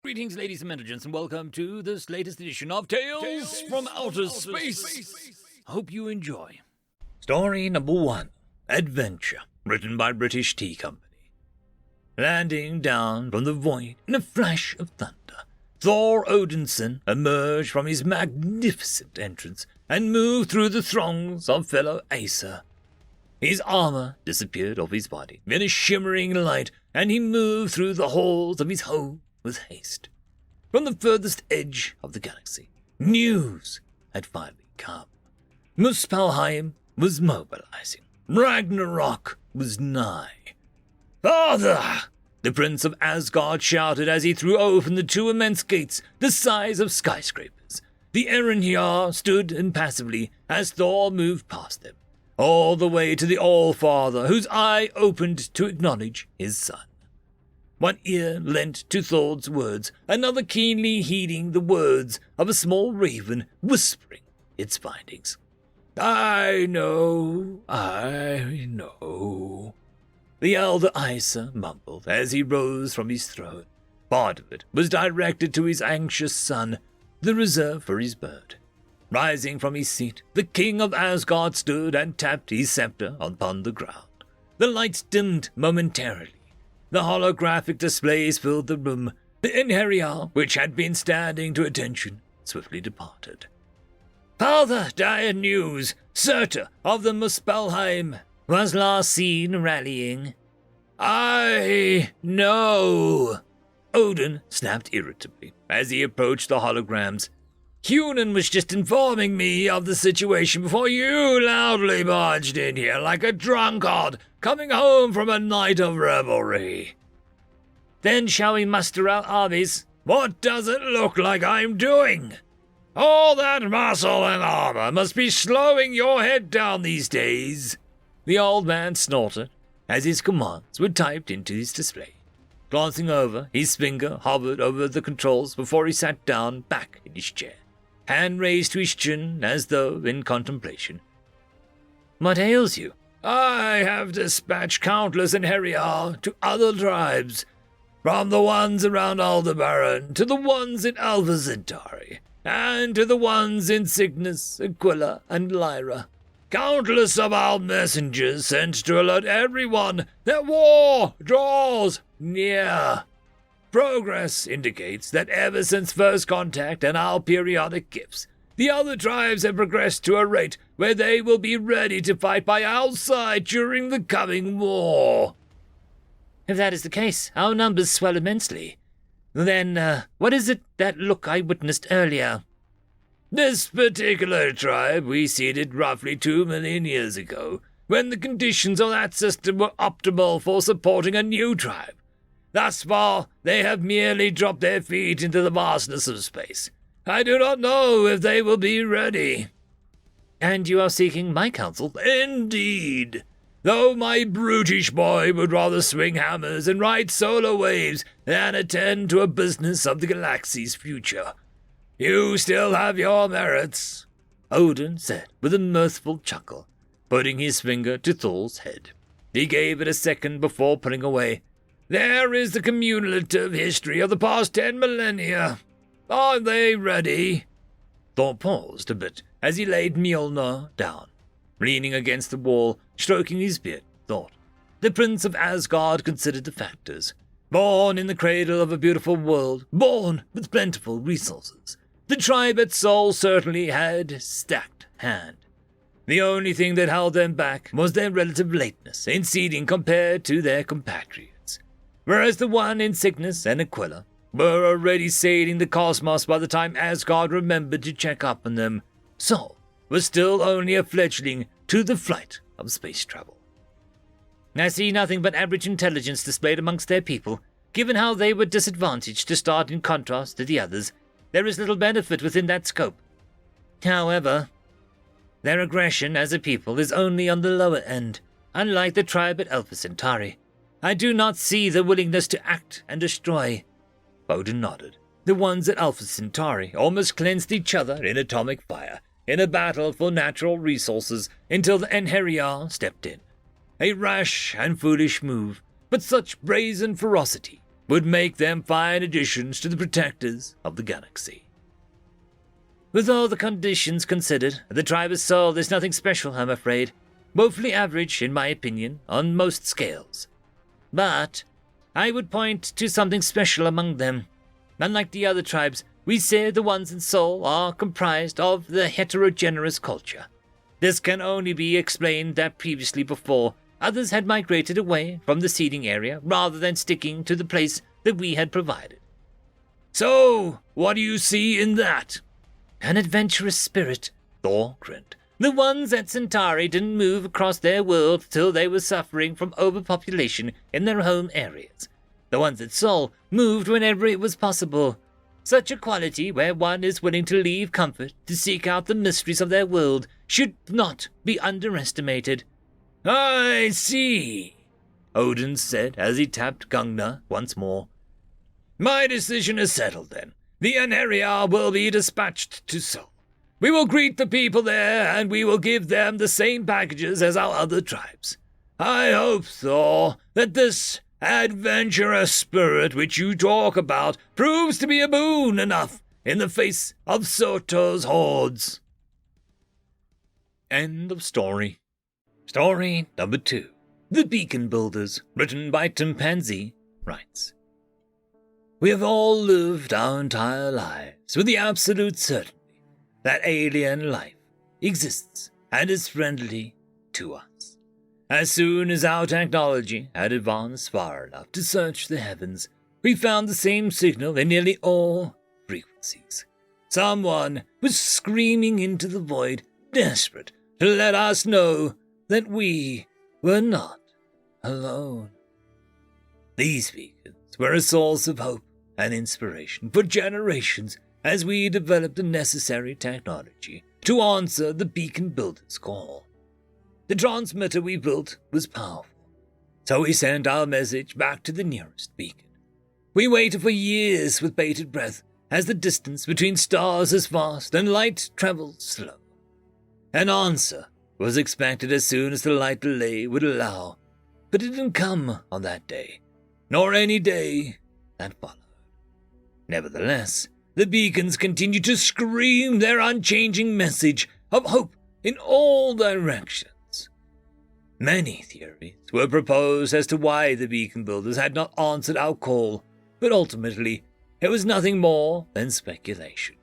Greetings, ladies and gentlemen, and welcome to this latest edition of Tales from Outer Space. I hope you enjoy. Story number 1, Adventure, written by British Tea Company. Landing down from the void in a flash of thunder, Thor Odinson emerged from his magnificent entrance and moved through the throngs of fellow Aesir. His armor disappeared off his body in a shimmering light, and he moved through the halls of his home with haste. From the furthest edge of the galaxy, news had finally come. Muspelheim was mobilizing. Ragnarok was nigh. "Father!" the Prince of Asgard shouted as he threw open the two immense gates the size of skyscrapers. The Erinjar stood impassively as Thor moved past them, all the way to the All-Father, whose eye opened to acknowledge his son. One ear lent to Thor's words, another keenly heeding the words of a small raven whispering its findings. I know. The elder Aesir mumbled as he rose from his throne. Part of it was directed to his anxious son, the reserve for his bird. Rising from his seat, the king of Asgard stood and tapped his scepter upon the ground. The lights dimmed momentarily. The holographic displays filled the room. The Einherjar, which had been standing to attention, swiftly departed. Father, dire news! Surtur of the Muspelheim was last seen rallying. I know. Odin snapped irritably as he approached the holograms. Hunan was just informing me of the situation before you loudly barged in here like a drunkard coming home from a night of revelry. Then shall we muster our armies? What does it look like I'm doing? All that muscle and armor must be slowing your head down these days. The old man snorted as his commands were typed into his display. Glancing over, his finger hovered over the controls before he sat down back in his chair, hand raised to his chin as though in contemplation. What ails you? I have dispatched countless Einherjar to other tribes, from the ones around Aldebaran to the ones in Alpha Centauri, and to the ones in Cygnus, Aquila, and Lyra. Countless of our messengers sent to alert everyone that war draws near. Progress indicates that ever since first contact and our periodic gifts, the other tribes have progressed to a rate where they will be ready to fight by our side during the coming war. If that is the case, our numbers swell immensely. Then, what is it that look I witnessed earlier? This particular tribe we seeded roughly 2 million years ago, when the conditions of that system were optimal for supporting a new tribe. Thus far, they have merely dropped their feet into the vastness of space. I do not know if they will be ready. And you are seeking my counsel? Indeed. Though my brutish boy would rather swing hammers and ride solar waves than attend to a business of the galaxy's future. You still have your merits, Odin said with a mirthful chuckle, putting his finger to Thor's head. He gave it a second before pulling away. There is the cumulative history of the past 10 millennia. Are they ready? Thor paused a bit as he laid Mjolnir down. Leaning against the wall, stroking his beard, thought. The Prince of Asgard considered the factors. Born in the cradle of a beautiful world, born with plentiful resources, the tribe at Sol certainly had stacked hand. The only thing that held them back was their relative lateness in seeding compared to their compatriots. Whereas the one in Cygnus and Aquila were already sailing the cosmos by the time Asgard remembered to check up on them, Sol was still only a fledgling to the flight of space travel. I see nothing but average intelligence displayed amongst their people. Given how they were disadvantaged to start in contrast to the others, there is little benefit within that scope. However, their aggression as a people is only on the lower end, unlike the tribe at Alpha Centauri. I do not see the willingness to act and destroy. Odin nodded. The ones at Alpha Centauri almost cleansed each other in atomic fire, in a battle for natural resources until the Einherjar stepped in. A rash and foolish move, but such brazen ferocity would make them fine additions to the protectors of the galaxy. With all the conditions considered, the tribe of Sol is nothing special, I'm afraid. Woefully average, in my opinion, on most scales. But I would point to something special among them. Unlike the other tribes, we say the ones in Sol are comprised of the heterogeneous culture. This can only be explained that previously before, others had migrated away from the seeding area rather than sticking to the place that we had provided. So, what do you see in that? An adventurous spirit, Thor grinned. The ones at Centauri didn't move across their world till they were suffering from overpopulation in their home areas. The ones at Sol moved whenever it was possible. Such a quality where one is willing to leave comfort to seek out the mysteries of their world should not be underestimated. I see, Odin said as he tapped Gungnir once more. My decision is settled then. The Aneria will be dispatched to Sol. We will greet the people there, and we will give them the same packages as our other tribes. I hope, Thor, that this adventurous spirit which you talk about proves to be a boon enough in the face of Soto's hordes. End of story. Story number 2. The Beaconbuilders, written by Chimpanzee, writes, We have all lived our entire lives with the absolute certainty that alien life exists and is friendly to us. As soon as our technology had advanced far enough to search the heavens, we found the same signal in nearly all frequencies. Someone was screaming into the void, desperate to let us know that we were not alone. These beacons were a source of hope and inspiration for generations as we developed the necessary technology to answer the Beaconbuilders' call. The transmitter we built was powerful, so we sent our message back to the nearest beacon. We waited for years with bated breath as the distance between stars is vast and light travels slow. An answer was expected as soon as the light delay would allow, but it didn't come on that day, nor any day that followed. Nevertheless, the beacons continued to scream their unchanging message of hope in all directions. Many theories were proposed as to why the Beaconbuilders had not answered our call, but ultimately it was nothing more than speculation.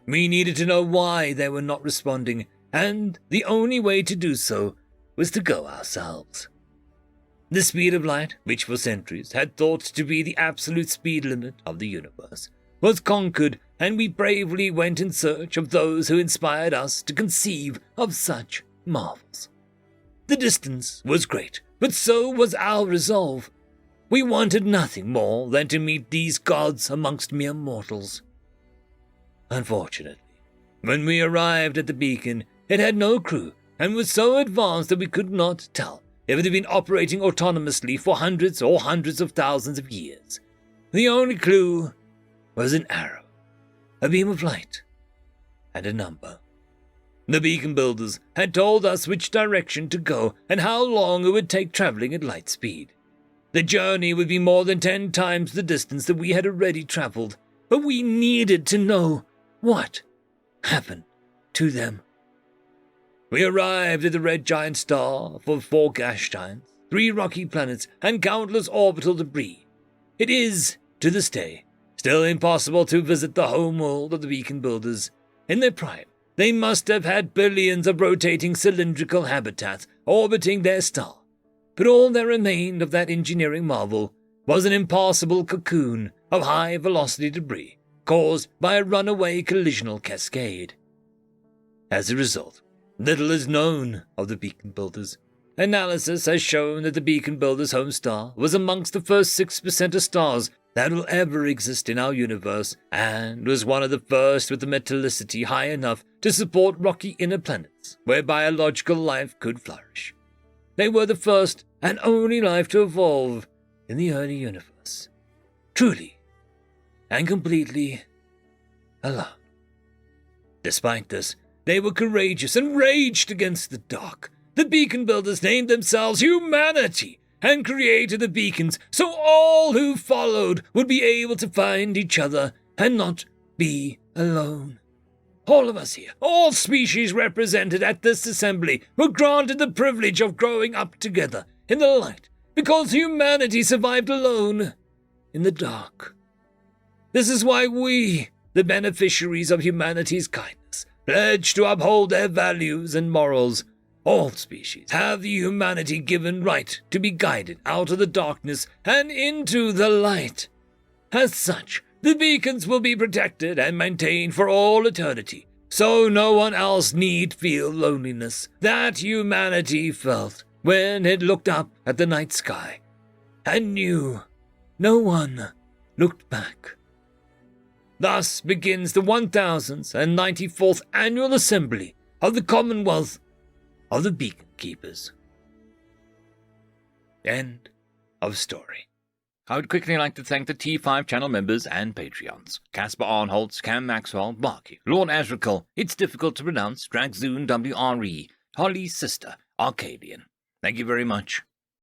We needed to know why they were not responding, and the only way to do so was to go ourselves. The speed of light, which for centuries had thought to be the absolute speed limit of the universe, was conquered, and we bravely went in search of those who inspired us to conceive of such marvels. The distance was great, but so was our resolve. We wanted nothing more than to meet these gods amongst mere mortals. Unfortunately, when we arrived at the beacon, it had no crew and was so advanced that we could not tell if it had been operating autonomously for hundreds or hundreds of thousands of years. The only clue was an arrow, a beam of light, and a number. The Beaconbuilders had told us which direction to go and how long it would take traveling at light speed. The journey would be more than 10 times the distance that we had already traveled, but we needed to know what happened to them. We arrived at the red giant star for 4 gas giants, 3 rocky planets, and countless orbital debris. It is, to this day, still impossible to visit the homeworld of the Beaconbuilders. In their prime, they must have had billions of rotating cylindrical habitats orbiting their star, but all that remained of that engineering marvel was an impassable cocoon of high-velocity debris caused by a runaway collisional cascade. As a result, little is known of the Beaconbuilders. Analysis has shown that the Beaconbuilders' home star was amongst the first 6% of stars that will ever exist in our universe, and was one of the first with a metallicity high enough to support rocky inner planets where biological life could flourish. They were the first and only life to evolve in the early universe, truly and completely alone. Despite this, they were courageous and raged against the dark. The Beaconbuilders named themselves Humanity, and created the beacons so all who followed would be able to find each other and not be alone. All of us here, all species represented at this assembly, were granted the privilege of growing up together in the light because humanity survived alone in the dark. This is why we, the beneficiaries of humanity's kindness, pledge to uphold their values and morals. All species have the humanity-given right to be guided out of the darkness and into the light. As such, the beacons will be protected and maintained for all eternity, so no one else need feel loneliness that humanity felt when it looked up at the night sky and knew no one looked back. Thus begins the 1094th Annual Assembly of the Commonwealth of the Beacon Keepers. End of story. I would quickly like to thank the T5 channel members and Patreons. Caspar Arnholtz, Cam Maxwell, Barky, Lord Azrakal, It's Difficult to Pronounce, Dragzoon WRE, Holly's Sister, Arcadian. Thank you very much.